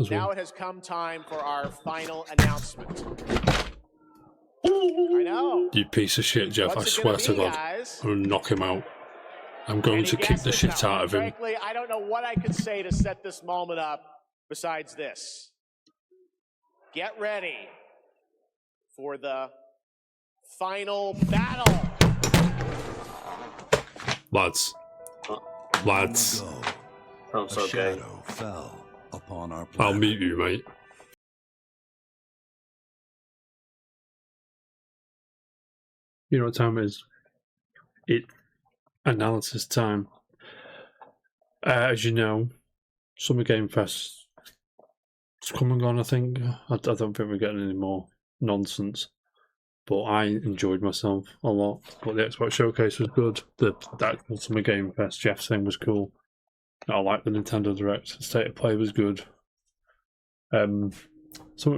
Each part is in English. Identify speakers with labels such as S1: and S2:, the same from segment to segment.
S1: as well.
S2: Now it has come time for our final announcement. I know.
S1: You piece of shit, Jeff.
S2: What's
S1: I
S2: it
S1: swear
S2: gonna
S1: to
S2: be,
S1: God.
S2: guys?
S1: I'm going to knock him out. I'm going to kick the shit out of him.
S2: Frankly, I don't know what I could say to set this moment up besides this. Get ready for the final battle.
S1: Lads.
S3: Sounds
S4: A
S3: okay.
S4: shadow fell upon our
S1: I'll
S4: planet.
S1: meet you, mate. You know what time it is? It's analysis time. As you know, Summer Game Fest has come and gone, I think. I don't think we're getting any more nonsense. But I enjoyed myself a lot. But the Xbox Showcase was good. The actual Summer Game Fest Jeff thing was cool. I liked the Nintendo Direct. State of Play was good. Something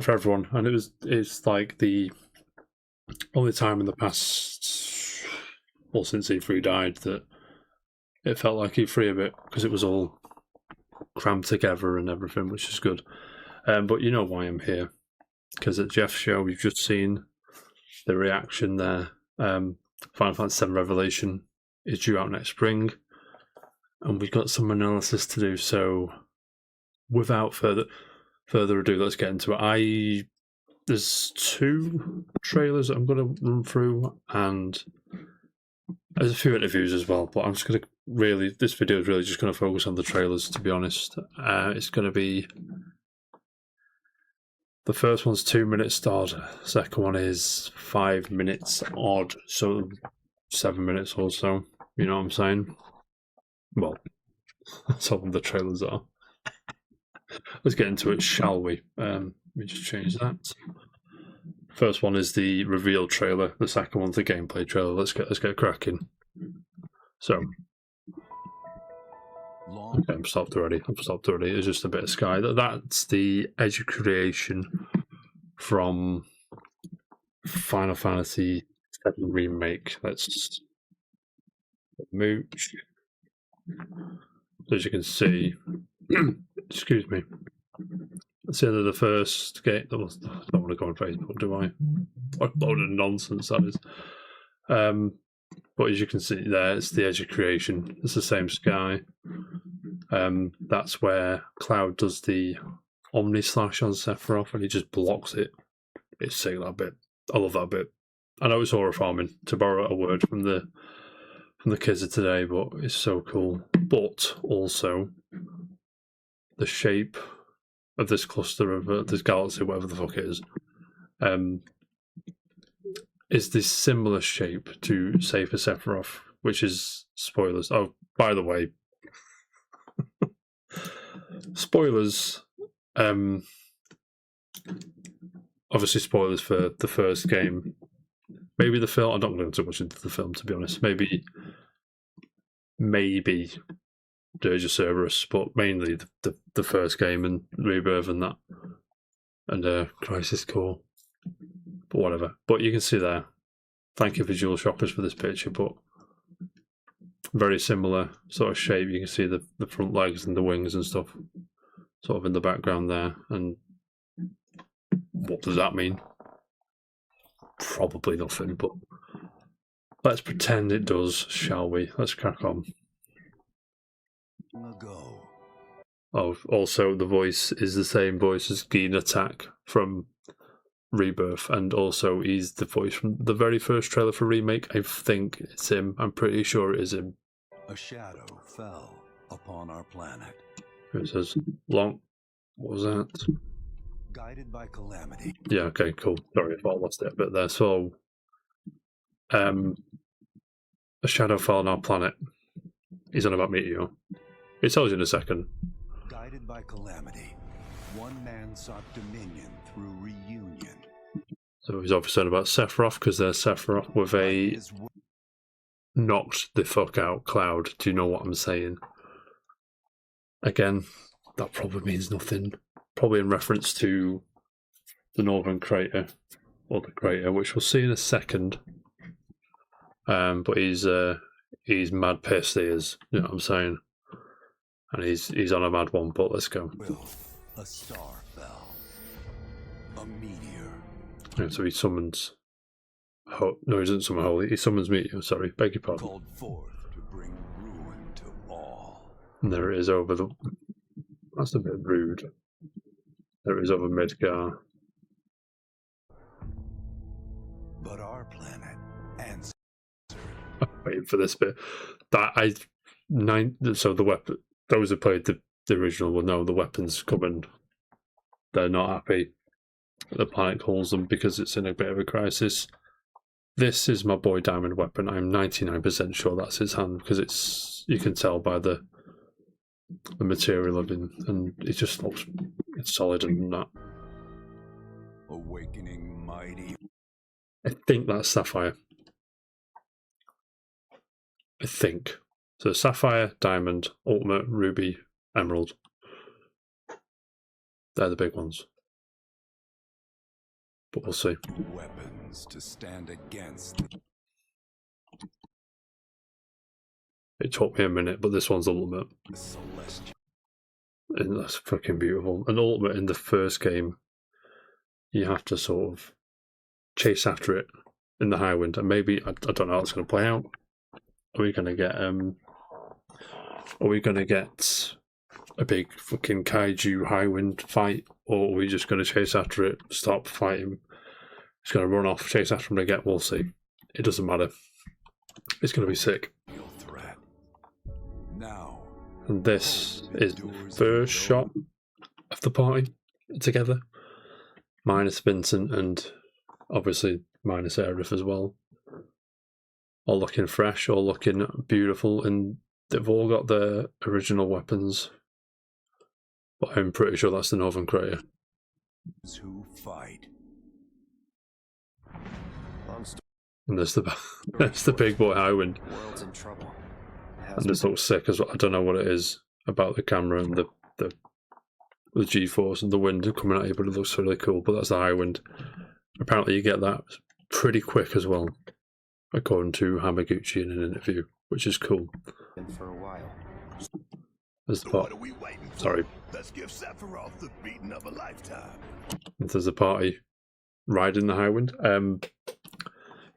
S1: for everyone. And it's like the only time in the past, well, since E3 died, that it felt like E3 a bit, because it was all crammed together and everything, which is good. But you know why I'm here. Because at Jeff's show, we've just seen the reaction there. Final Fantasy VII Revelation is due out next spring, and we've got some analysis to do. So, without further ado, let's get into it. There's 2 trailers that I'm going to run through, and there's a few interviews as well. But I'm just going to this video is really just going to focus on the trailers. To be honest, it's going to be. The first one's 2 minutes odd. Second one is 5 minutes odd. So 7 minutes or so. You know what I'm saying? Well, that's all the trailers are. Let's get into it, shall we? Let me just change that. First one is the reveal trailer. The second one's the gameplay trailer. Let's get cracking. So. Okay, I'm stopped already. It's just a bit of sky. That's the edge of creation from Final Fantasy VII Remake. Let's mooch. As you can see, excuse me. That's the end of the first game. I don't want to go on Facebook, do I? What a load of nonsense that is. But as you can see there, it's the edge of creation. It's the same sky. That's where Cloud does the Omni Slash on Sephiroth, and he just blocks it. It's sick, that bit. I love that bit. I know it's horror farming, to borrow a word from the kids of today, but it's so cool. But also, the shape of this cluster of this galaxy, whatever the fuck it is this similar shape to Safer Sephiroth, which is spoilers. Oh, by the way, spoilers. Obviously, spoilers for the first game. Maybe the film. I'm not going to go too much into the film, to be honest. Maybe Dirge of Cerberus, but mainly the first game and Rebirth and that, and Crisis Core. But whatever. But you can see there. Thank you, Visual Shoppers, for this picture. But very similar sort of shape. You can see the front legs and the wings and stuff, sort of in the background there. And what does that mean? Probably nothing. But let's pretend it does, shall we? Let's crack on. Oh, also the voice is the same voice as Geen Attack from Rebirth, and also he's the voice from the very first trailer for Remake. I think it's him. I'm pretty sure it is him.
S4: A shadow fell upon our planet.
S1: It says long. What was that?
S4: Guided by calamity.
S1: Yeah. Okay. Cool. Sorry if I lost it a bit there. So, a shadow fell on our planet. He's on about Meteor. It tells you in a second.
S4: Guided by calamity, one man sought dominion through reunion.
S1: So he's obviously on about Sephiroth, because there's Sephiroth with a knocked the fuck out Cloud. Do you know what I'm saying? Again, that probably means nothing. Probably in reference to the Northern Crater, or the crater, which we'll see in a second. But he's mad pissed, he is. You know what I'm saying? And he's on a mad one, but let's go.
S4: A star fell. A meteor.
S1: Yeah, so he summons. No, he doesn't summon Holy. He summons Meteor. Sorry, beg your pardon.
S4: Called forth to bring ruin to all.
S1: And there it is over the. That's a bit rude. There it is over Midgar.
S4: But our planet answered.
S1: Waiting for this bit. So the weapon. Those who played the original will know the weapons coming. They're not happy. The planet calls them because it's in a bit of a crisis. This is my boy Diamond Weapon. I'm 99% sure that's his hand because you can tell by the material of him, and it just looks solid and that.
S4: Awakening mighty.
S1: I think that's Sapphire. I think. So Sapphire, Diamond, Ultimate, Ruby, Emerald. They're the big ones. But we'll see.
S4: Weapons to stand against.
S1: It took me a minute, but this one's Ultimate.
S4: The celestial.
S1: And that's fucking beautiful. And Ultimate in the first game, you have to sort of chase after it in the high wind. And maybe, I don't know how it's going to play out. Are we going to get a big fucking kaiju high wind fight, or are we just going to chase after it, stop fighting, it's going to run off, chase after him again? We'll see. It doesn't matter. It's going to be sick.
S4: Threat. Now.
S1: And this is the first shot of the party together, minus Vincent and obviously minus Aerith as well. All looking fresh, all looking beautiful, and they've all got their original weapons. But I'm pretty sure that's the Northern Crater.
S4: Who fight.
S1: And there's the big boy Highwind.
S3: World's in trouble.
S1: And this looks sick as well. I don't know what it is about the camera and the G-force and the wind coming at you, but it looks really cool. But that's the Highwind. Apparently you get that pretty quick as well, according to Hamaguchi in an interview, which is cool.
S3: Been for a while.
S1: There's the part. Sorry.
S5: Let's give Sephiroth the beating of a lifetime.
S1: There's a party riding the Highwind.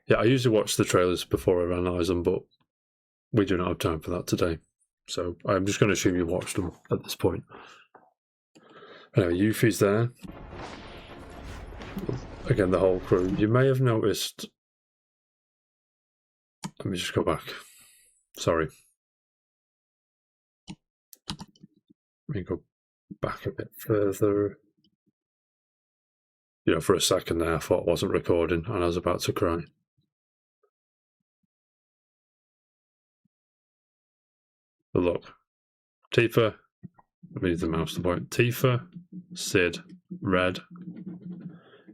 S1: Yeah, I usually watch the trailers before I analyse them, but we do not have time for that today. So I'm just going to assume you watched them at this point. Anyway, Yuffie's there. Again, the whole crew. You may have noticed. Let me just go back. Sorry. Let me go back a bit further. You know, for a second there, I thought I wasn't recording and I was about to cry. But look, Tifa, let me use the mouse to point. Tifa, Sid, Red,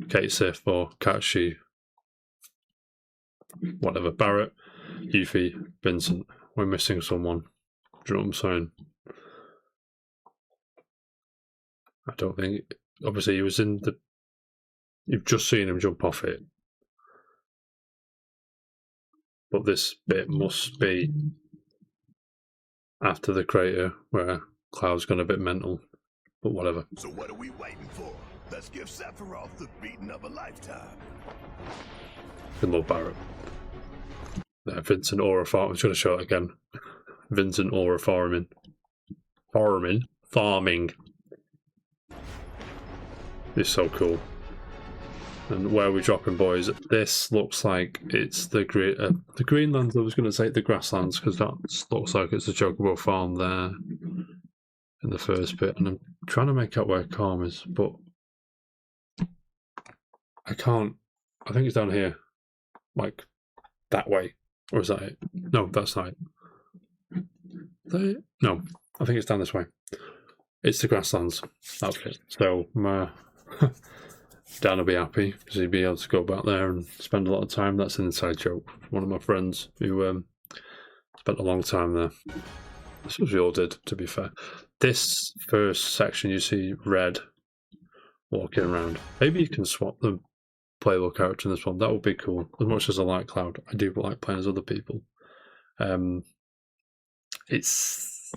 S1: Kate Sith, or Kachi, whatever, Barrett, Yuffie, Vincent. We're missing someone. Do you know what I'm saying? I don't think. Obviously, he was in the. You've just seen him jump off it. But this bit must be after the crater where Cloud's gone a bit mental. But whatever.
S5: So what are we waiting for? Let's give Sephiroth the beating of a lifetime.
S1: Good Lord Barrett. There, Vincent Aura Farming. I'm just going to show it again. Vincent Aura Farming. Farming. It's so cool. And where are we dropping, boys? This looks like it's the Greenlands. I was going to say the grasslands because that looks like it's a Chocobo farm there in the first bit. And I'm trying to make out where Calm is, but I can't. I think it's down here, like that way. Or is that it? No, that's not it. No, I think it's down this way. It's the grasslands. That's it. So Dan will be happy because he'd be able to go back there and spend a lot of time. That's an inside joke. One of my friends who spent a long time there. That's what we all did, to be fair. This first section, you see Red walking around. Maybe you can swap the playable character in this one. That would be cool. As much as I like Cloud, I do like playing as other people. It's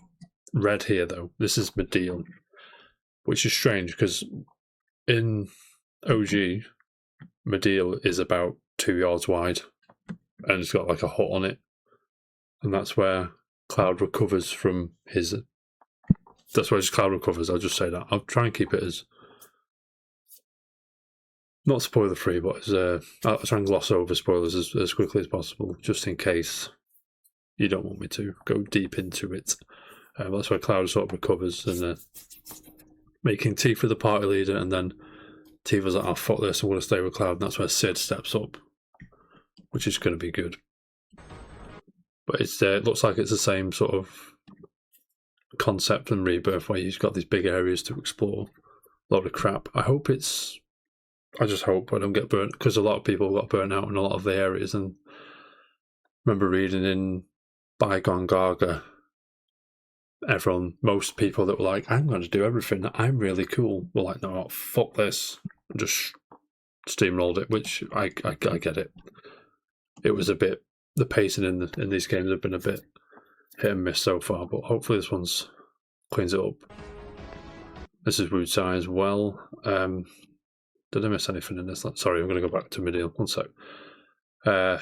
S1: Red here, though. This is Medeon. which is strange because in OG, Medeal is about 2 yards wide, and it's got like a hut on it, and that's where Cloud recovers from his. That's where his Cloud recovers. I'll just say that. I'll try and keep it as not spoiler free, but as I'll try and gloss over spoilers as quickly as possible, just in case you don't want me to go deep into it. That's where Cloud sort of recovers and making Tifa the party leader, and then Tifa's like, "Oh fuck this, I'm going to stay with Cloud," and that's where Sid steps up, which is going to be good. But it looks like it's the same sort of concept and Rebirth, where you've got these big areas to explore. A lot of crap. I just hope I don't get burnt, because a lot of people got burnt out in a lot of the areas. And I remember reading in Bygone Gaga, most people that were like, "I'm going to do everything, I'm really cool," were like, "No, fuck this," and just steamrolled it, which I get it. It was a bit, the pacing in these games have been a bit hit and miss so far, but hopefully this one's cleans it up. This is Wu Tai as well. Did I miss anything in this? Sorry, I'm going to go back to Medeal. One sec. So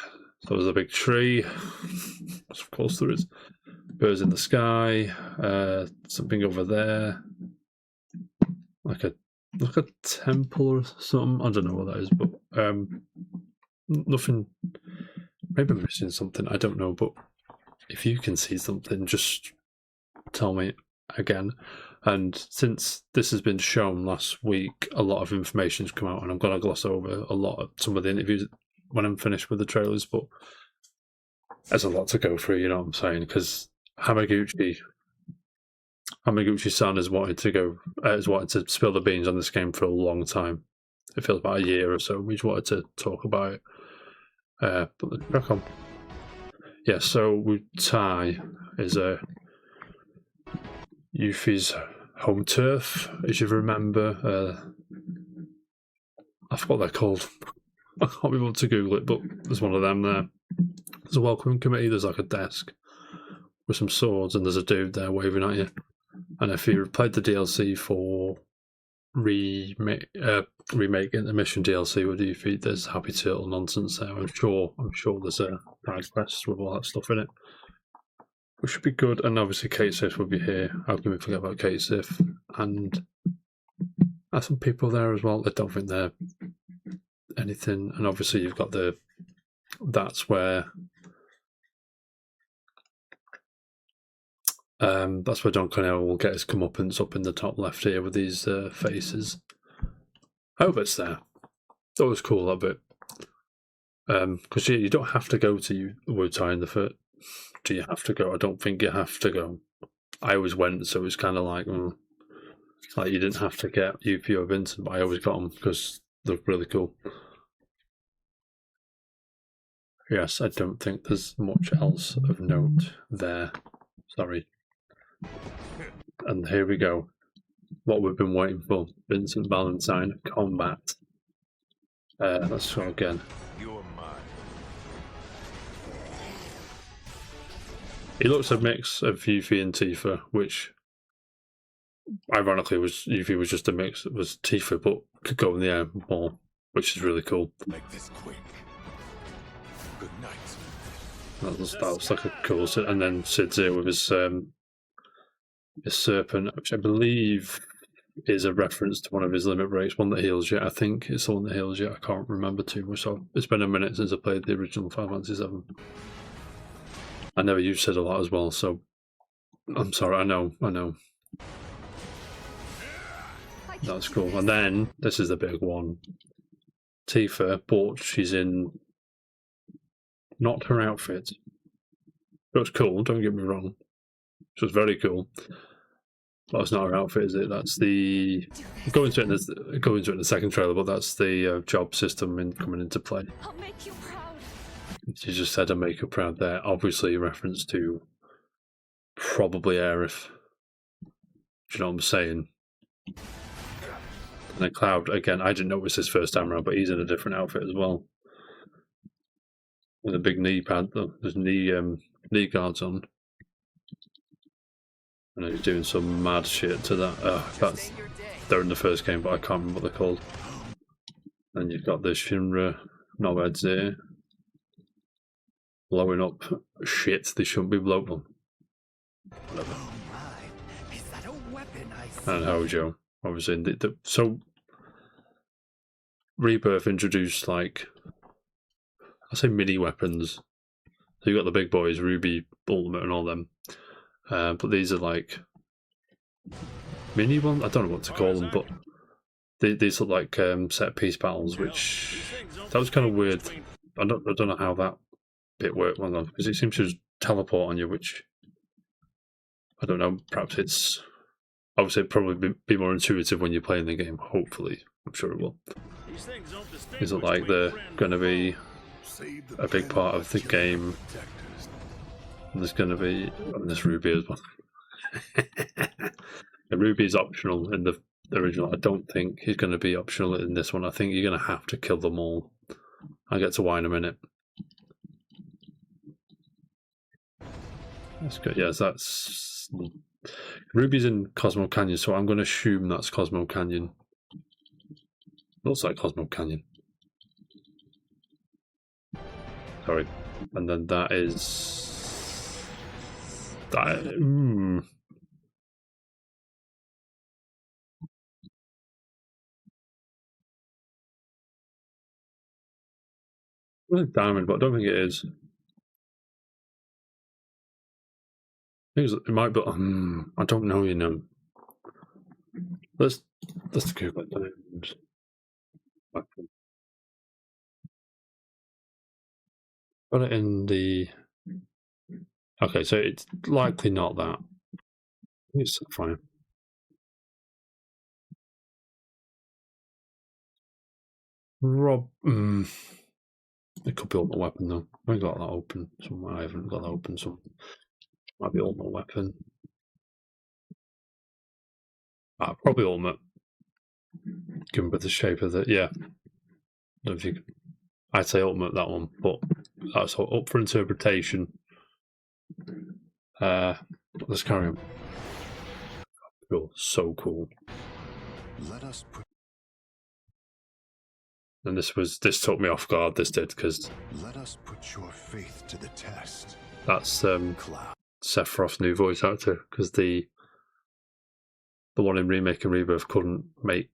S1: there's a big tree. Of course there is. Birds in the sky. Something over there. Like a temple or something. I don't know what that is, but nothing. Maybe I'm missing something. I don't know, but if you can see something, just tell me again. And since this has been shown last week, a lot of information's come out, and I'm going to gloss over some of the interviews when I'm finished with the trailers, but there's a lot to go through, you know what I'm saying? Because Hamaguchi-san has wanted to spill the beans on this game for a long time. It feels about a year or so. He's wanted to talk about it. But let's crack on. Yeah, so Wu Tai is Yuffie's home turf, as you remember. I forgot what they're called. I can't be able to Google it, but there's one of them there. There's a welcoming committee, there's like a desk with some swords, and there's a dude there waving at you. And if you played the DLC for remaking the mission DLC with Yuffie, there's Happy Turtle nonsense there. I'm sure there's a side quest with all that stuff in it, which should be good. And obviously Kate Sif will be here. How can we forget about Kate Sif? And there's some people there as well. I don't think they're anything. And obviously you've got that's where Don Cornell will get his comeuppance up in the top left here with these faces. I hope it's there. That was cool, that bit. Because you don't have to go to Wu Tai in the first. Do you have to go? I don't think you have to go. I always went, so it was kind of like, like you didn't have to get Yuffie or Vincent, but I always got them because they're really cool. Yes, I don't think there's much else of note there. Sorry. And here we go. What we've been waiting for. Vincent Valentine combat. Let's go again.
S5: You're mine.
S1: He looks a mix of Yuffie and Tifa, which ironically Yuffie was just a mix. It was Tifa, but could go in the air more, which is really cool.
S5: Make this quick. Good night.
S1: That was like a cool. And then Sid's here with his serpent, which I believe is a reference to one of his limit breaks, one that heals you. I think it's the one that heals you. I can't remember too much. So it's been a minute since I played the original Final Fantasy VII. I know you've said a lot as well, so I'm sorry. I know. That's cool. And then this is the big one. Tifa, but she's in not her outfit. It was cool. Don't get me wrong. She was very cool. That's not her outfit, is it? That's the go into it in the second trailer, but that's the job system coming into play.
S6: I'll make you proud.
S1: She just said, "I'll make her proud." There, obviously, a reference to probably Aerith. Do you know what I'm saying? And then Cloud again. I didn't notice this first time around, but he's in a different outfit as well, with a big knee pad. There's knee guards on. And he's doing some mad shit to that. That's they're in the first game, but I can't remember what they're called. And you've got the Shinra knobheads here. Blowing up shit they shouldn't be blowing up. Whatever.
S3: Oh my, is that a weapon I see?
S1: And Hojo, obviously. So, Rebirth introduced, like, I say mini weapons. So you got the big boys, Ruby, Ultimate, and all them. But these are like mini ones. I don't know what to call them, but these look like set piece battles, which that was kind of weird. I don't know how that bit worked well enough, because it seems to just teleport on you, which I don't know. Perhaps it's obviously it'd probably be more intuitive when you're playing the game. Hopefully, I'm sure it will. These look like they're going to be a big part of the game. And there's going to be this Ruby as well. And Ruby is optional in the original. I don't think he's going to be optional in this one. I think you're going to have to kill them all. I'll get to why in a minute. That's good. Yes, that's Ruby's in Cosmo Canyon, so I'm going to assume that's Cosmo Canyon. Looks like Cosmo Canyon. Sorry. And then that is that. I think diamond, but I don't think it is. It might be. I don't know. You know. Let's Google it. Diamond. Put it in the. Okay, so it's likely not that. It's fine. Rob. It could be ultimate weapon though. I got that open somewhere. I haven't got that open. So might be ultimate weapon. Probably ultimate. Given with the shape of it, yeah. Don't think I'd say ultimate that one, but that's up for interpretation. Let's carry on. Cool, so cool.
S4: Let us put.
S1: And this took me off guard. This did, because
S4: Let us put your faith to the test.
S1: That's
S4: Cloud.
S1: Sephiroth's new voice actor, because the one in Remake and Rebirth couldn't make.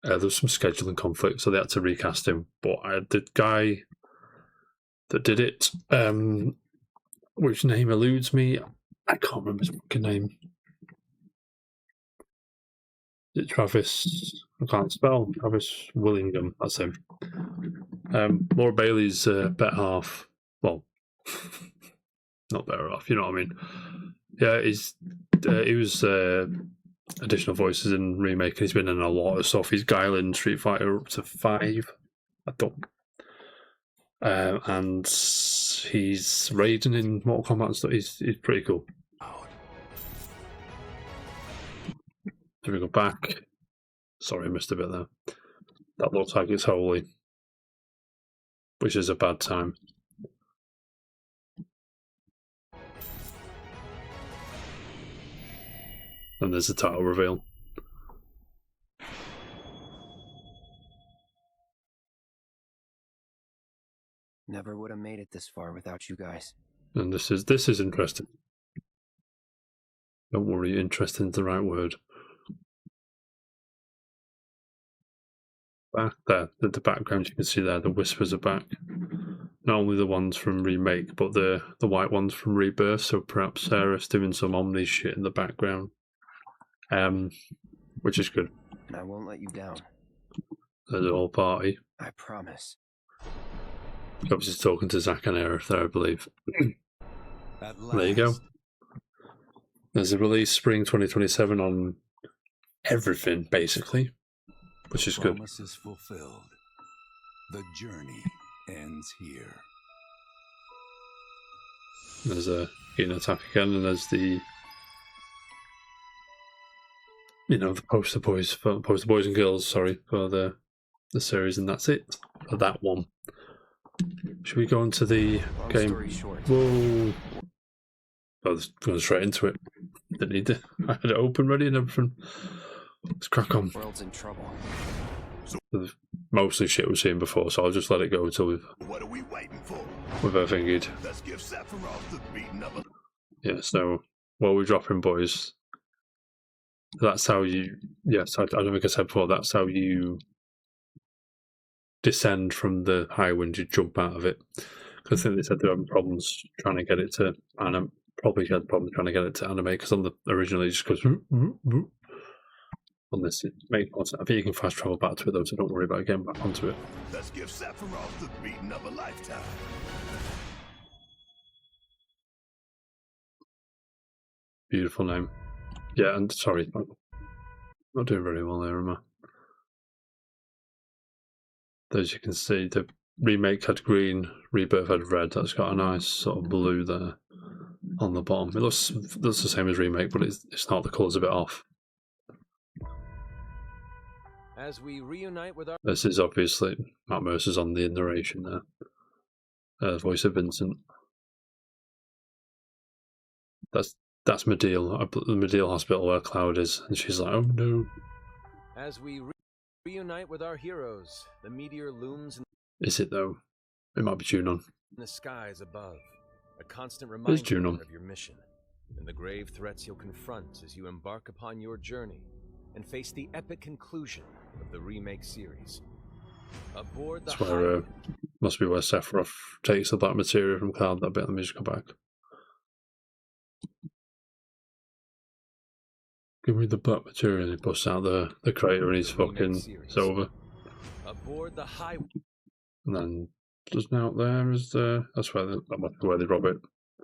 S1: There was some scheduling conflict, so they had to recast him. But the guy that did it, which name eludes me, I can't remember his fucking name. Is it Travis? I can't spell. Travis Willingham. That's him. Laura Bailey's better half. Well, not better half. You know what I mean? Yeah, he was additional voices in Remake, and he's been in a lot of stuff. He's Guile in Street Fighter up to 5. I don't. And he's Raiden in Mortal Kombat and stuff. He's pretty cool. So we go back. Sorry, I missed a bit there. That looks like it's holy, which is a bad time. And there's the title reveal.
S3: Never would have made it this far without you guys.
S1: And this is interesting. Don't worry, interesting is the right word. Back there, the background you can see there, the whispers are back. Not only the ones from Remake, but the white ones from Rebirth. So perhaps Sarah's doing some Omni shit in the background, which is good.
S3: And I won't let you down.
S1: There's a whole party.
S3: I promise.
S1: Obviously talking to Zack and Aerith there, I believe. There you go. There's a release spring 2027 on everything, basically, which is good.
S4: Promise is fulfilled. The journey ends here.
S1: There's a Eden attack again, and there's the poster boys and girls. Sorry for the series, and that's it for that one. Should we go into the
S3: Long
S1: game?
S3: story short.
S1: Whoa! I was going straight into it. Didn't need to. I had it open, ready, and everything. Let's crack on.
S3: World's in trouble.
S1: Mostly shit we've seen before, so I'll just let it go until
S5: What are we waiting for?
S1: we've thingied.
S5: Let's give Sephiroth the beating of a...
S1: Yeah, so while we're dropping, boys, that's how you. Yes, I don't think I said before. That's how you descend from the high wind. You jump out of it. Because I think they said they were having problems trying to get it to anime. Probably had problems trying to get it to animate because on the originally it just goes. On this, it makes more sense. I think you can fast travel back to it though, so don't worry about getting back onto it.
S5: Let's give Sephiroth the beating of a lifetime.
S1: Beautiful name. Yeah, and sorry, I'm not doing very well there, am I? As you can see, the remake had green, Rebirth had red. That's got a nice sort of blue there on the bottom. It looks the same as remake, but it's not. The colour's a bit off.
S3: As we reunite with our
S1: This is obviously Matt Mercer's on the narration there. Voice of Vincent. That's Medeal, the Medeal hospital where Cloud is, and she's like, "Oh no!"
S3: As we reunite with our heroes, the meteor looms in
S1: Is it though? It might be Junon.
S3: the skies above, a constant
S1: Where's
S3: reminder
S1: Junon?
S3: of your mission and the grave threats you'll confront as you embark upon your journey and face the epic conclusion of the remake series. Aboard the
S1: That's where must be where Sephiroth takes the black materia from Cloud. That bit. Let me just go back. Give me the black material, and he busts out the crater, and he's fucking it's over.
S3: Aboard the highway.
S1: And then just out there is that's where that must be where they rob it.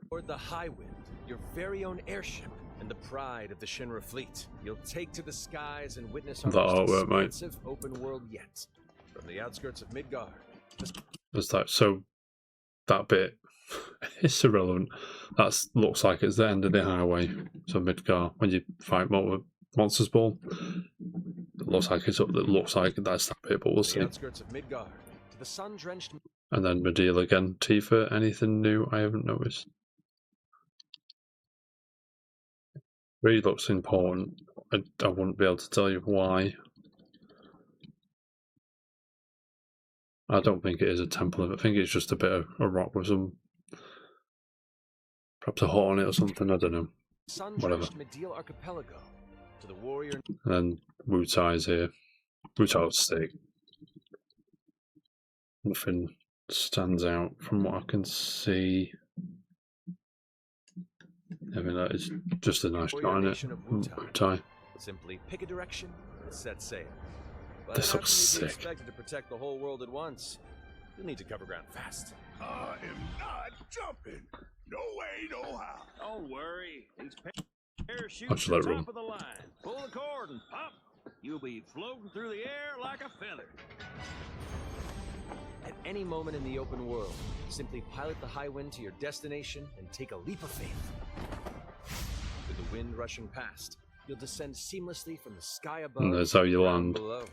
S3: Aboard the Highwind, your very own airship and the pride of the Shinra fleet. You'll take to the skies and witness our
S1: That
S3: most
S1: artwork, mate.
S3: expansive open world yet. From the outskirts of Midgard.
S1: It's like so that bit is irrelevant. That looks like it's the end of the highway. So Midgar, when you fight Monsters Ball, it looks like it's up. It looks like that's that bit, but we'll
S3: From
S1: see.
S3: the outskirts of Midgard to the sun-drenched.
S1: And then Medeal again. Tifa, anything new I haven't noticed? Really looks important. I wouldn't be able to tell you why. I don't think it is a temple. I think it's just a bit of a rock with some, perhaps a hut on it or something. I don't know. Whatever.
S3: Sun-drenched Medeal archipelago to the warrior.
S1: And then Wu Tai's here. Wu Tai's sick. Nothing stands out from what I can see. I mean, that is just a nice shot,
S3: warrior
S1: isn't
S3: nation
S1: it?
S3: of Wu Tai.
S1: Wu Tai.
S3: Simply pick a direction and set sail. But
S1: This
S3: how
S1: looks
S3: can you be
S1: sick.
S3: expected to protect the whole world at once? You'll need to cover ground fast.
S5: I am not jumping. No way, no how.
S6: Don't worry. These
S1: I'll
S6: parachutes
S1: just
S6: are
S1: let it
S6: top
S1: run.
S6: of the line. Pull the cord and pop. You'll be floating through the air like a feather.
S3: At any moment in the open world, simply pilot the Highwind to your destination and take a leap of faith. With the wind rushing past, you'll descend seamlessly from the sky above.
S1: And there's how you
S3: to the ground
S1: land.
S3: below.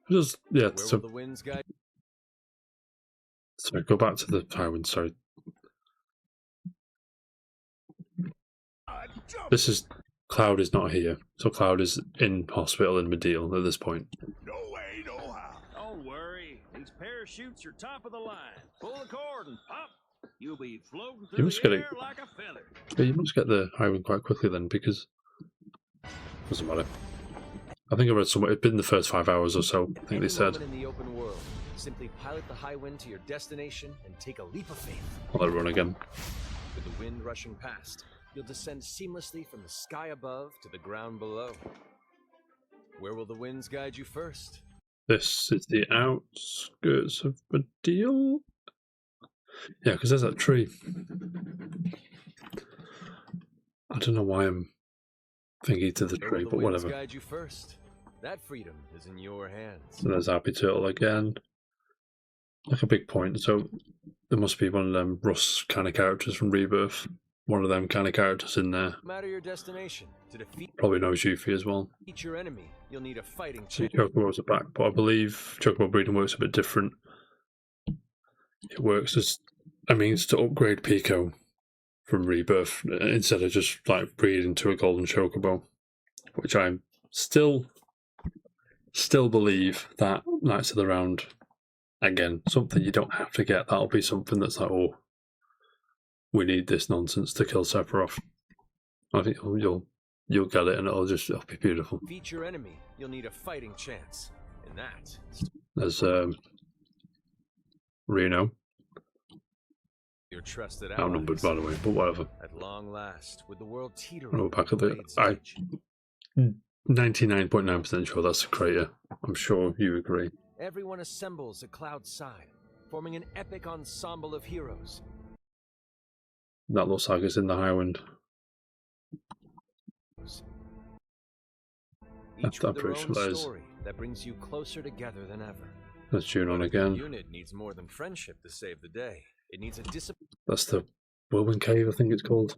S1: Just, yeah,
S3: Where will
S1: so,
S3: the winds guide?
S1: sorry, go back to the Highwind, sorry.
S5: I'm jumping.
S1: This is, Cloud is not here. So Cloud is in hospital in Medeal at this point.
S5: No way, no how.
S6: Don't worry. These parachutes are top of the line. Pull the cord and pop. You'll be floating through
S1: must
S6: the
S1: get it.
S6: air like a feather.
S1: Yeah, you must get the Highwind quite quickly then, because doesn't matter. I think I read somewhere it'd been the first 5 hours or so. I think
S3: Any
S1: they said.
S3: moment in the open world, simply pilot the Highwind to your destination and take a leap of faith.
S1: I'll let it run again.
S3: With the wind rushing past, you'll descend seamlessly from the sky above to the ground below. Where will the winds guide you first?
S1: This is the outskirts of Medeal. Yeah, because there's that tree. I don't know why I'm thinking to the
S3: Where
S1: tree,
S3: will
S1: but
S3: the winds
S1: whatever.
S3: guide you first? That freedom is in your hands.
S1: So there's Happy Turtle again. Like a big point. So there must be one of them Russ kind of characters from Rebirth. One of them kind of characters in there.
S3: No matter your destination, to defeat
S1: Probably knows Yuffie as well.
S3: your enemy, you'll need a fighting
S1: See,
S3: chance.
S1: Chocobos are back, but I believe Chocobo breeding works a bit different. It works as a means to upgrade Pico from Rebirth instead of just like breeding to a golden Chocobo, which I'm still still believe that Knights of the Round, again, something you don't have to get. That'll be something that's like, oh, we need this nonsense to kill Sephiroth. I think you'll get it, and it'll be beautiful.
S3: Beat your enemy, you'll need a fighting chance. And that.
S1: There's Reno.
S3: Your trusted
S1: Outnumbered,
S3: allies.
S1: by the way, but whatever.
S3: At long last, with the world teetering.
S1: Oh, back at the.
S3: blade's
S1: I
S3: edge,
S1: 99.9% sure that's a crater. I'm sure you agree.
S3: everyone assembles at Cloud's side, forming an epic ensemble of heroes.
S1: That looks like it's in the Highwind.
S3: Each
S1: I'm
S3: with their
S1: pretty
S3: own
S1: sure that is.
S3: story that brings you closer together than ever.
S1: Let's tune on
S3: The
S1: again.
S3: unit needs more than friendship to save the day. It needs a discipline.
S1: That's the Whirlwind Cave, I think it's called.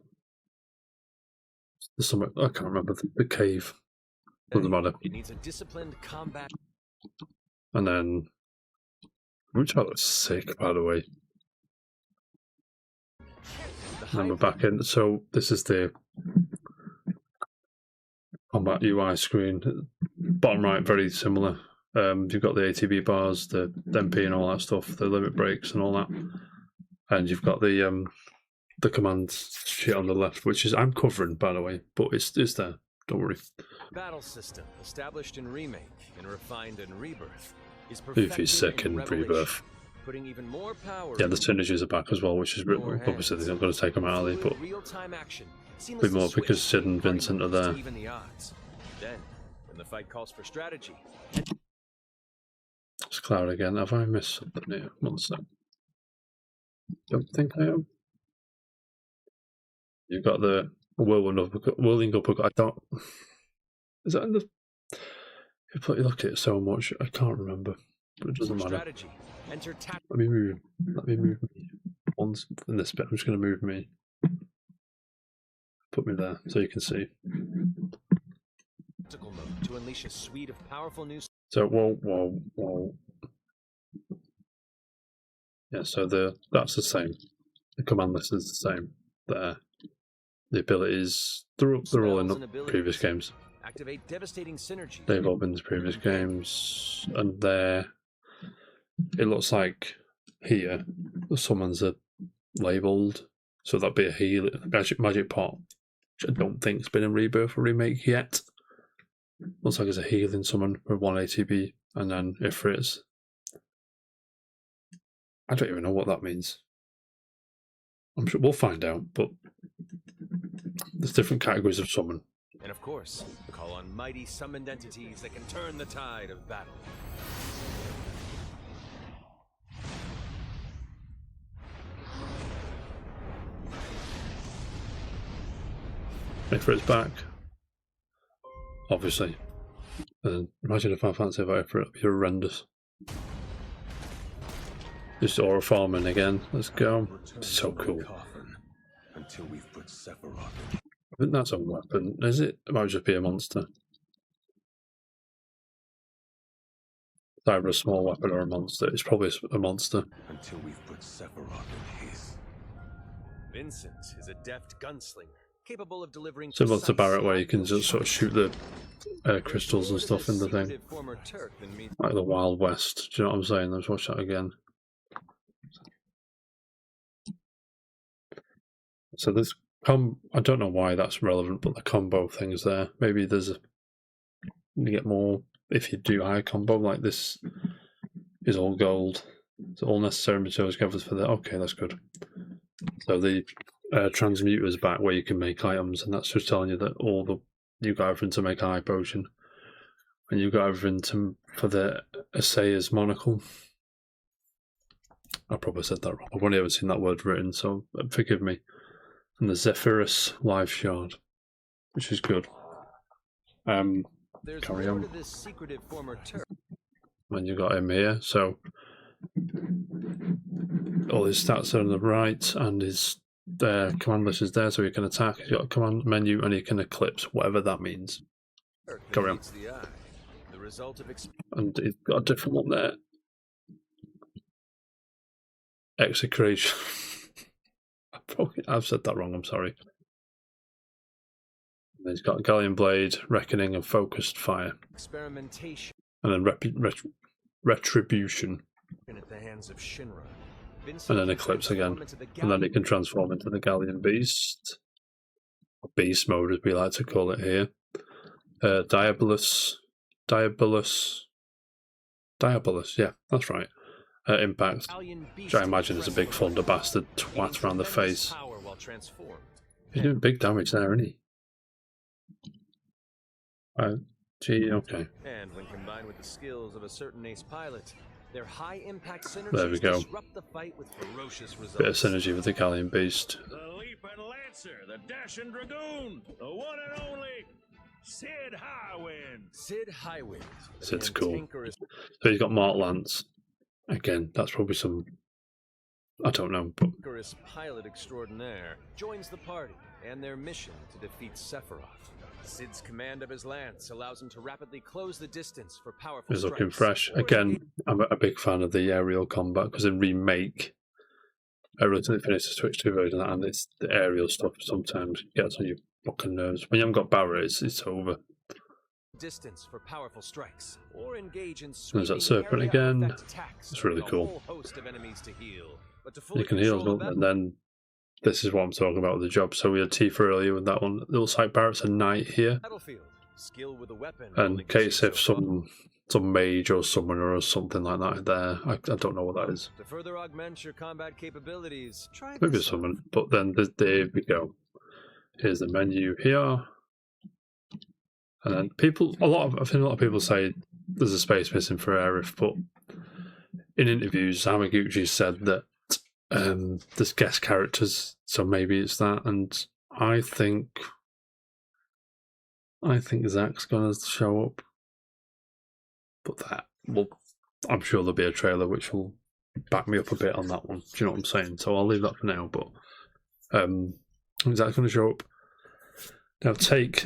S1: There's somewhere, I can't remember the cave. Doesn't matter.
S3: It needs a disciplined combat.
S1: And then, which I looks sick, by the way. And then we're back in. So this is the combat UI screen. Bottom right, very similar. You've got the ATB bars, the MP and all that stuff, the limit breaks and all that. And you've got the command sheet on the left, which is I'm covering, by the way, but it's there. Don't worry.
S3: Battle system established in Remake and refined in Rebirth is
S1: Luffy's sick in
S3: Revelation,
S1: Rebirth.
S3: putting even more power.
S1: Yeah, the synergies are back as well, which is obviously they're not going to take them out of there, but
S3: real-time action,
S1: bit more because Sid and
S3: party
S1: Vincent are
S3: moves to
S1: there.
S3: even the odds. Then, when the fight calls for strategy,
S1: It's Cloud again. Have I missed something here? One sec. Don't think I have. You've got the whirling uppercut. I don't. Is that in the? You look at it so much, I can't remember. But it doesn't matter.
S3: strategy, enter
S1: Let me move me once in this bit. I'm just going to move me. Put me there so you can see.
S3: tactical mode to unleash a suite of powerful new.
S1: So whoa. Yeah, so that's the same. The command list is the same. There. The abilities they're all in the previous games.
S3: Activate devastating synergy.
S1: They've all been in the previous games, and there it looks like here the summons are labelled, so that'd be a heal magic pot, which I don't think's been in Rebirth or Remake yet. Looks like it's a healing summon with 1 ATB, and then Ifrits. I don't even know what that means. I'm sure we'll find out, but there's different categories of summon.
S3: And of course, call on mighty summoned entities that can turn the tide of battle.
S1: Ifrit's back. Obviously. And imagine if Final Fantasy VII Ifrit, it'd be horrendous. Just aura farming again. Let's go. So cool.
S5: Until we've put Sephiroth
S1: I think that's a weapon. Is it? It might just be a monster. It's either a small weapon or a monster. It's probably a monster.
S5: until we've put Sephiroth in his.
S3: Vincent is a deft gunslinger, capable of delivering.
S1: Similar to
S3: precise
S1: Barrett, where you can just sort of shoot the crystals and
S3: Lord
S1: stuff
S3: is a
S1: in the thing.
S3: secretive former Turk than me.
S1: Like the Wild West. Do you know what I'm saying? Let's watch that again. So this I don't know why that's relevant, but the combo thing's there. Maybe you get more if you do high combo, like this is all gold. So all necessary materials gathered for that. Okay, that's good. So the transmuter's back where you can make items, and that's just telling you that you got everything to make a high potion. And you got everything for the Assayer's monocle. I probably said that wrong. I've only ever seen that word written, so forgive me. And the Zephyrus Life Shard, which is good.
S3: There's
S1: Carry
S3: more
S1: on.
S3: to this secretive former Turk.
S1: And you got him here, so all his stats are on the right, and his command list is there, so he can attack. He's got a command menu, and he can eclipse, whatever that means.
S3: Turk that
S1: Carry on.
S3: meets the eye. The result of
S1: And he's got a different one there. Execration. I've said that wrong, I'm sorry. And he's got Galleon Blade, Reckoning, and Focused Fire.
S3: experimentation.
S1: and then Retribution,
S3: At the hands of Shinra.
S1: and then Eclipse again, and then it can transform into the Galleon Beast, or Beast Mode as we like to call it here. Diabolus, yeah, that's right. Impact, which I imagine is a big thunder bastard twat around the face. He's doing big damage there, isn't he? Gee, okay.
S3: And when combined with the skills of a certain ace pilot, their high impact synergies
S1: There we go.
S3: disrupt the fight with ferocious results.
S1: Bit of synergy with the Galleon Beast.
S6: The Leaping Lancer, the Dashing Dragoon, the one and only Sid Highwind.
S3: Sid Highwind.
S1: Sid's cool. So he's got Mark Lance. Again, that's probably some... I don't know, but...
S3: Icarus pilot extraordinaire joins the party and their mission to defeat Sephiroth. Sid's command of his lance allows him to rapidly close the distance for powerful
S1: He's looking
S3: strikes.
S1: fresh. Again, I'm a big fan of the aerial combat, because in Remake, I recently finished the Switch 2 version, and it's the aerial stuff sometimes gets on your fucking nerves. When you haven't got Barrett, it's over.
S3: Distance for powerful strikes, or engage in
S1: There's that serpent again. It's really cool. You can heal, and then this is what I'm talking about with the job. So we had Tifa earlier with that one. It looks like Barrett's a knight here, and case if some mage or summoner or something like that there. I don't know what that is.
S3: To further augment your combat capabilities, try
S1: Maybe someone, but then there we go. Here's the menu here. And then I think a lot of people say there's a space missing for Aerith, but in interviews, Hamaguchi said that there's guest characters, so maybe it's that. And I think Zack's gonna show up, but I'm sure there'll be a trailer which will back me up a bit on that one. Do you know what I'm saying? So I'll leave that for now. But Zack's gonna show up. Now take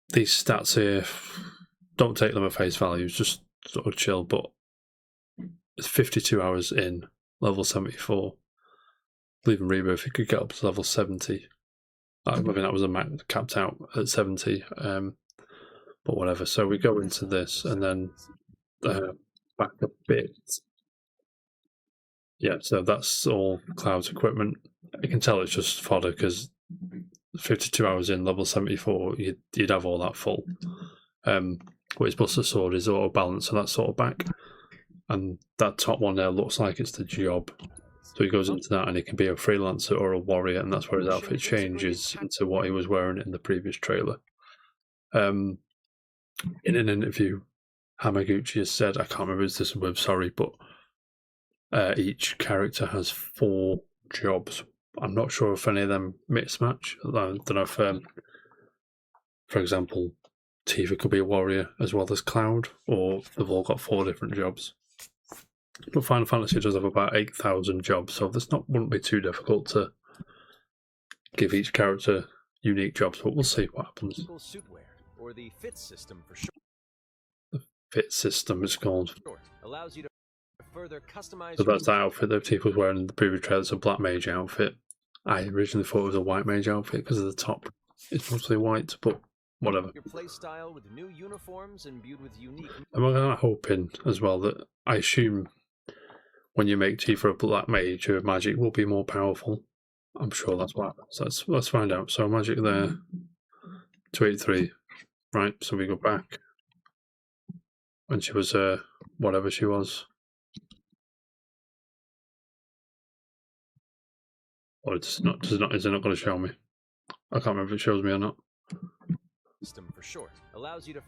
S1: these stats here, don't take them at face value, just sort of chill, but it's 52 hours in, level 74. Leaving Rebirth, it could get up to level 70. I mean, that was a max capped out at 70, but whatever. So we go into this, and then back a bit. Yeah, so that's all Cloud's equipment. You can tell it's just fodder, because 52 hours in, level 74, you'd have all that full. But his Buster Sword is auto balance, so that's sort of back. And that top one there looks like it's the job. So he goes into that, and he can be a freelancer or a warrior, and that's where his outfit changes into what he was wearing in the previous trailer. In an interview, Hamaguchi has said, I can't remember this with, sorry, but each character has 4 jobs. I'm not sure if any of them mismatch. I don't know if, for example, Tifa could be a warrior as well as Cloud, or they've all got 4 different jobs. But Final Fantasy does have about 8,000 jobs, so this wouldn't be too difficult to give each character unique jobs, but we'll see what happens.
S3: Or the fit system for short.
S1: The fit system is called.
S3: Allows you to further customize.
S1: So that's that outfit that Tifa was wearing in the previous trailer. It's a black mage outfit. I originally thought it was a white mage outfit because of the top. It's mostly white, but whatever.
S3: Your play style with new uniforms imbued with unique.
S1: I'm hoping as well that I assume when you make Tifa a black mage, her magic will be more powerful. I'm sure that's what happens. So let's find out. So magic there, 283, right? So we go back when she was whatever she was. Or is it not going to show me? I can't remember if it shows me or not.
S3: System for short allows you to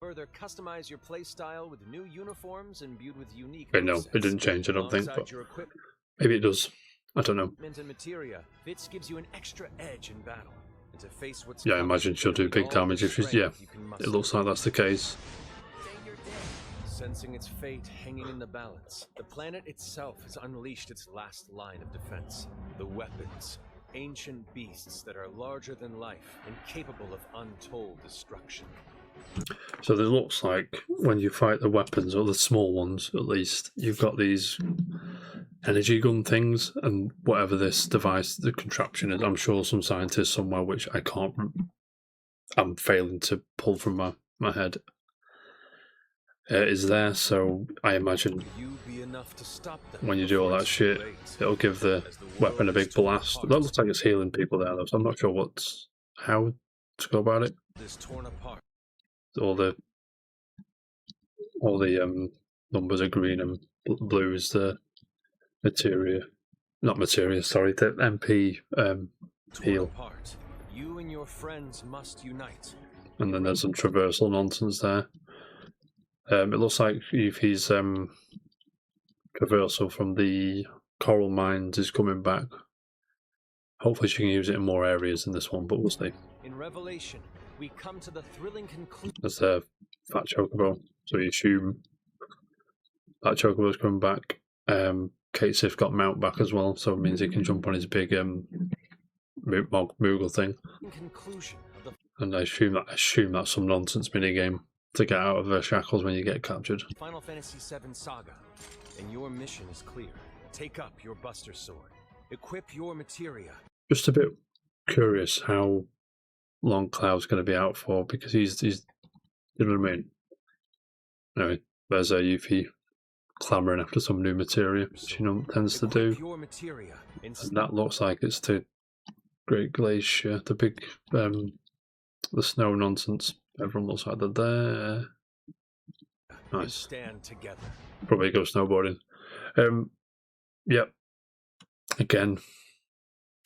S3: further customize your play style with new uniforms imbued with unique.
S1: Okay, no, it didn't change, I don't think, but maybe it does. I don't know.
S3: And materia, Fitz gives you an extra edge in battle. And to face what's
S1: yeah, I imagine she'll do big damage if she's. Yeah, it looks like that's the case.
S3: Sensing its fate hanging in the balance, the planet itself has unleashed its last line of defense. The weapons, ancient beasts that are larger than life and capable of untold destruction.
S1: So it looks like when you fight the weapons, or the small ones at least, you've got these energy gun things, and whatever this device, the contraption is, I'm sure some scientist somewhere, which I'm failing to pull from my head, is there. So I imagine
S3: Will you be enough to stop them
S1: when you do all
S3: before
S1: that
S3: it's
S1: shit,
S3: too late?
S1: it'll give the
S3: As the
S1: weapon a
S3: world is
S1: big
S3: torn
S1: blast.
S3: apart,
S1: That looks like it's healing people there, though, so I'm not sure how to go about it.
S3: is torn apart.
S1: All the numbers are green and blue is the materia. Not materia, sorry, the MP
S3: Torn
S1: heal.
S3: apart. You and your friends must unite.
S1: And then there's some traversal nonsense there. It looks like he's traversal from the coral mines is coming back. Hopefully she can use it in more areas than this one, but we'll see.
S3: In Revelation, we come to the thrilling conclusion.
S1: There's a fat chocobo, so you assume that chocobo's coming back. Kate Sif got Mount back as well, so it means he can jump on his big Moogle thing.
S3: Conclusion of the
S1: And I assume that's some nonsense minigame to get out of the shackles when you get captured.
S3: Final Fantasy VII Saga, and your mission is clear. Take up your Buster Sword. Equip your materia.
S1: Just a bit curious how long Cloud's going to be out for, because he's you know what I mean? Anyway, there's a Yuffie clamouring after some new materia, which tends to do.
S3: Equip your materia.
S1: And that looks like it's to Great Glacier, the big, the snow nonsense. Everyone looks like they're there. Nice.
S3: Stand together.
S1: Probably go snowboarding. Yep. Again,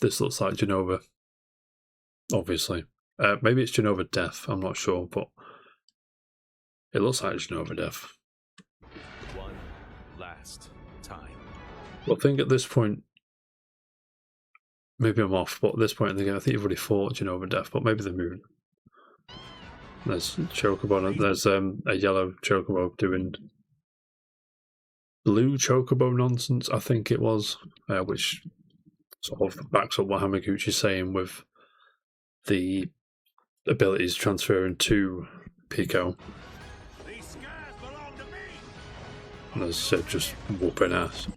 S1: this looks like Genova. Obviously. Maybe it's Genova Death, I'm not sure, but it looks like Genova Death.
S3: One last time.
S1: Well, I think at this point, maybe I'm off, but at this point in the game, I think you've already fought Genova Death, but maybe they're moving. There's Chocobo, there's a yellow Chocobo doing blue Chocobo nonsense, I think it was, which sort of backs up what Hamaguchi's saying with the abilities transferring to Pico.
S6: These skies belong to me.
S1: And as I said, just whooping ass.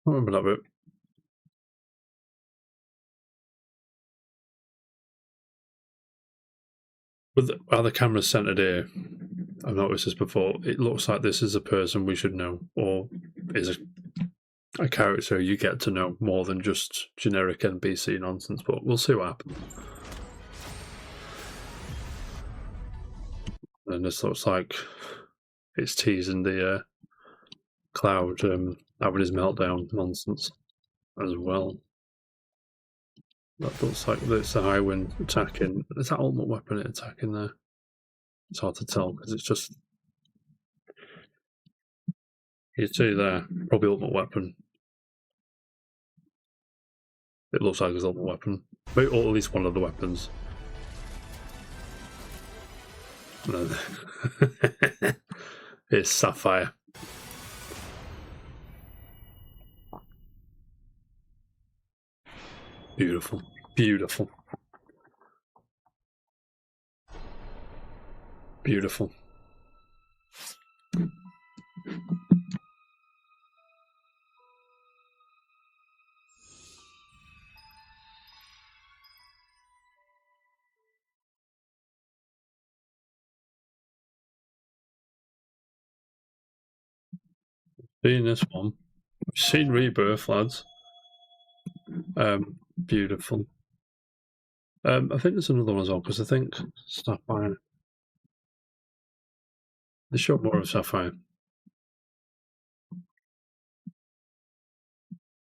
S1: I remember that bit. With how the camera's centered here, I've noticed this before, it looks like this is a person we should know, or is a character you get to know more than just generic NPC nonsense, but we'll see what happens. And this looks like it's teasing the Cloud having his meltdown nonsense as well. That looks like it's the high wind attacking. Is that ultimate weapon attacking there? It's hard to tell because it's just. You see there, probably ultimate weapon. It looks like it's ultimate weapon. Maybe, or at least one of the weapons. No. It's Sapphire. Beautiful. Beautiful. Beautiful. Seeing this one. We've seen Rebirth, lads. Beautiful. I think there's another one as well, because I think Sapphire. They showed more of Sapphire.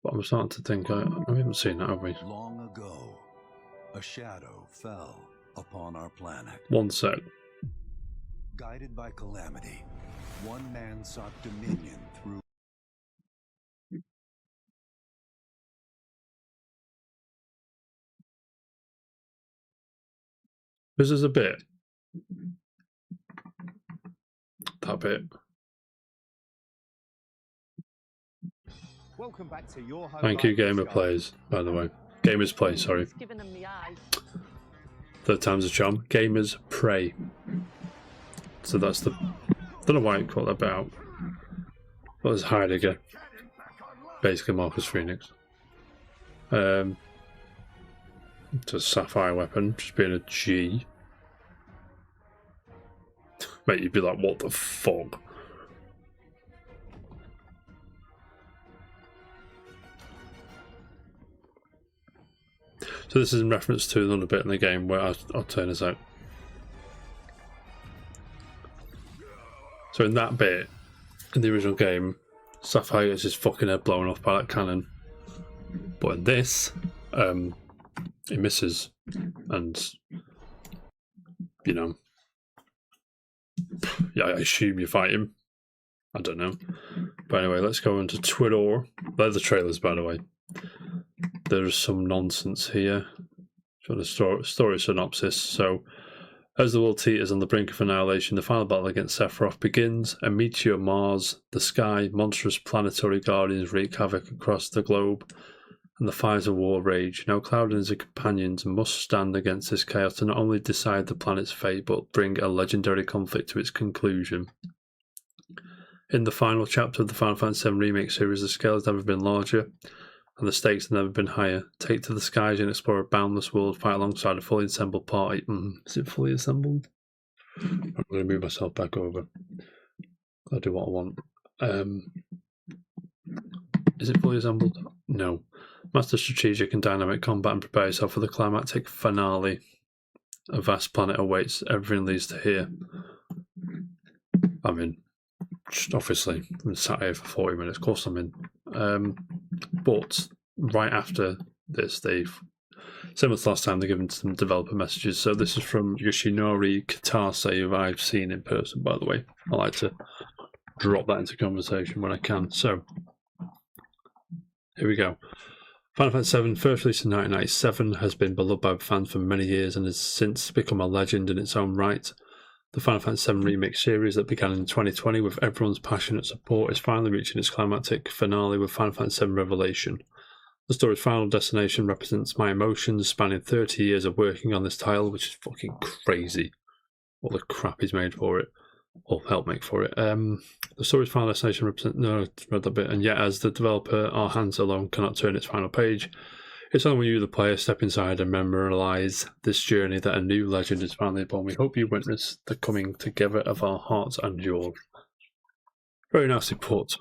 S1: But I'm starting to think, we haven't seen that, have we?
S4: Long ago, a shadow fell upon our planet.
S1: One sec.
S4: Guided by calamity, one man sought dominion through.
S1: This is a bit. That bit.
S7: Welcome back to your home.
S1: Thank you, Gamer Plays, by the way. Gamers Play, sorry.
S8: Giving them the eye.
S1: Third time's a charm. Gamers Pray. So that's the. Don't know why I call that about. Well, there's Heidegger. Basically, Marcus Phoenix. to Sapphire weapon, just being a G. Mate, you'd be like, what the fuck? So this is in reference to another bit in the game where I'll turn this out. So in that bit, in the original game, Sapphire gets his fucking head blown off by that cannon. But in this, he misses. And, you know, yeah, I assume you fight him. I don't know. But anyway, let's go into Twitter. They're the trailers, by the way. There's some nonsense here. So the story synopsis. So, as the world teeters on the brink of annihilation, the final battle against Sephiroth begins. A meteor mars the sky, monstrous planetary guardians wreak havoc across the globe, and the fires of war rage. Now Cloud and his companions must stand against this chaos to not only decide the planet's fate, but bring a legendary conflict to its conclusion. In the final chapter of the Final Fantasy VII Remake series, the scale has never been larger, and the stakes have never been higher. Take to the skies and explore a boundless world, fight alongside a fully assembled party. Is it fully assembled? I'm going to move myself back over. I'll do what I want. Is it fully assembled? No. Master strategic and dynamic combat and prepare yourself for the climactic finale. A vast planet awaits. Everything leads to here. I'm in. Obviously, I'm sat here for 40 minutes. Of course I'm in. But right after this, they've, similar to last time, they're given some developer messages. So this is from Yoshinori Kitase, who I've seen in person, by the way. I like to drop that into conversation when I can. So here we go. Final Fantasy VII, first released in 1997, has been beloved by fans for many years and has since become a legend in its own right. The Final Fantasy VII Remake series that began in 2020 with everyone's passionate support is finally reaching its climactic finale with Final Fantasy VII Revelation. The story's final destination represents my emotions spanning 30 years of working on this title, which is fucking crazy. All the crap he's made for it, or helped make for it. The story's final destination represents... No, I read that bit. And yet, as the developer, our hands alone cannot turn its final page. It's only when you, the player, step inside and memorialise this journey that a new legend is finally born. We hope you witness the coming together of our hearts and yours. Very nicely put.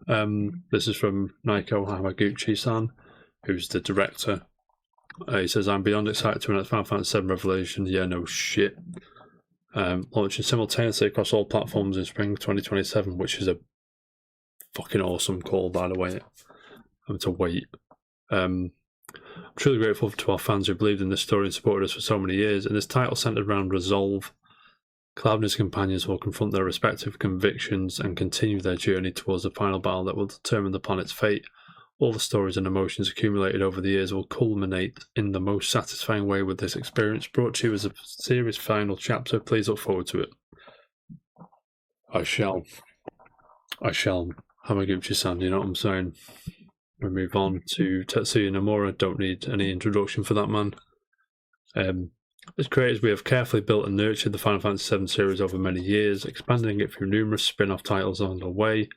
S1: This is from Naiko Hamaguchi-san, who's the director. He says, I'm beyond excited to announce Final Fantasy VII Revelation. Yeah, no shit. Launching simultaneously across all platforms in spring 2027, which is a fucking awesome call, by the way. I'm to wait. I'm truly grateful to our fans who believed in this story and supported us for so many years. In this title centered around resolve, Cloud and his companions will confront their respective convictions and continue their journey towards the final battle that will determine the planet's fate. All the stories and emotions accumulated over the years will culminate in the most satisfying way with this experience brought to you as a series final chapter. Please look forward to it. I shall. Hamaguchi-san, you know what I'm saying? We move on to Tetsuya Nomura. Don't need any introduction for that man. As creators, we have carefully built and nurtured the Final Fantasy VII series over many years, expanding it through numerous spin-off titles along the way.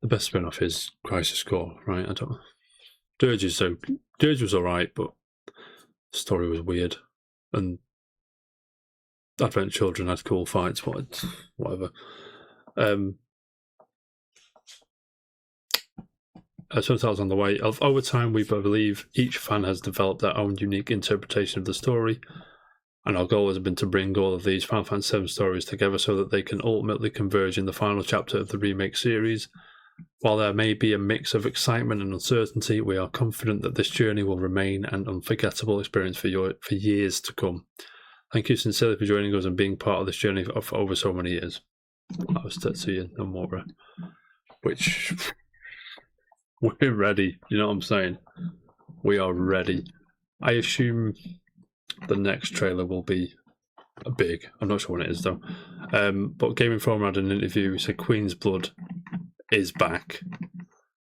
S1: The best spin-off is Crisis Core, right? I don't. Dirge was alright, but the story was weird, and Advent Children had cool fights, whatever. Some titles on the way. Over time, we believe each fan has developed their own unique interpretation of the story, and our goal has been to bring all of these Final Fantasy VII stories together so that they can ultimately converge in the final chapter of the remake series. While there may be a mix of excitement and uncertainty, we are confident that this journey will remain an unforgettable experience for years to come. Thank you sincerely for joining us and being part of this journey for over so many years. That was Tetsuya Nomura. Which... We're ready, you know what I'm saying? We are ready. I assume the next trailer will be big. I'm not sure when it is, though. But Game Informer had an interview. He said Queen's Blood is back.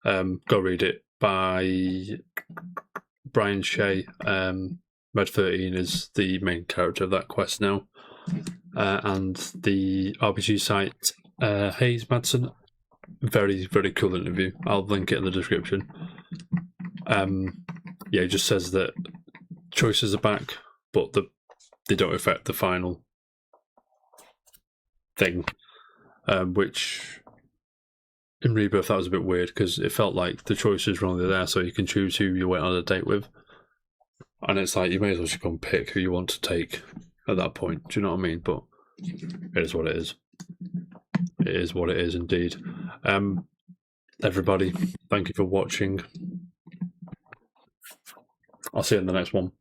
S1: Go read it, by Brian Shea. Red 13 is the main character of that quest now. And the RPG site, Hayes Madsen. Very, very cool interview. I'll link it in the description. Yeah, he just says that choices are back, but they don't affect the final thing. Which in Rebirth that was a bit weird because it felt like the choices were only there so you can choose who you went on a date with, and it's like you may as well just go and pick who you want to take at that point. Do you know what I mean? But it is what it is. It is what it is indeed. Everybody, thank you for watching. I'll see you in the next one.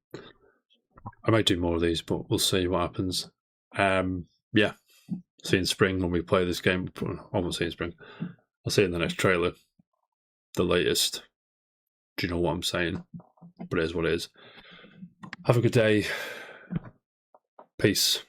S1: I might do more of these, but we'll see what happens. Yeah, see you in spring when we play this game. I won't see you in spring. I'll see you in the next trailer. The latest. Do you know what I'm saying? But it is what it is. Have a good day. Peace.